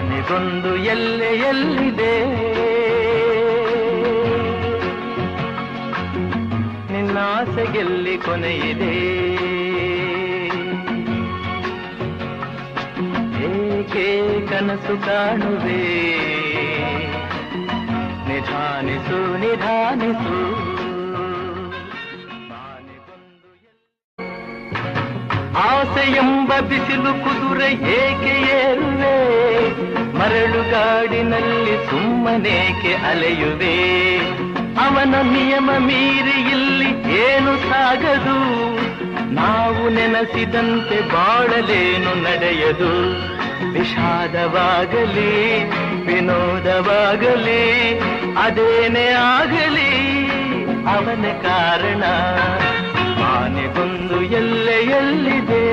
ಆನೆಗೊಂದು ಎಲ್ಲೆಯಲ್ಲಿದೆ ನಿನ್ನಾಸೆಗೆಲ್ಲಿ ಕೊನೆಯಿದೆ ಏಕೆ ಕನಸು ಕಾಣುವೆ ನಿಧಾನಿಸು ನಿಧಾನಿಸು ಆಸೆ ಎಂಬ ಬಿಸಿಲು ಕುದುರೆ ಏಕೆ ಏರುವೆ ಮರಳುಗಾಡಿನಲ್ಲಿ ಸುಮ್ಮನೇಕೆ ಅಲೆಯುವೆ ಅವನ ನಿಯಮ ಮೀರಿ ಇಲ್ಲಿ ಏನು ಸಾಗದು ನಾವು ನೆನೆಸಿದಂತೆ ಬಾಳಲೇನು ನಡೆಯದು ವಿಷಾದವಾಗಲಿ ವಿನೋದವಾಗಲಿ ಅದೇನೇ ಆಗಲಿ ಅವನ ಕಾರಣ ಆನೆಗೊಂದು ಎಲ್ಲೆಯಲ್ಲಿದೆ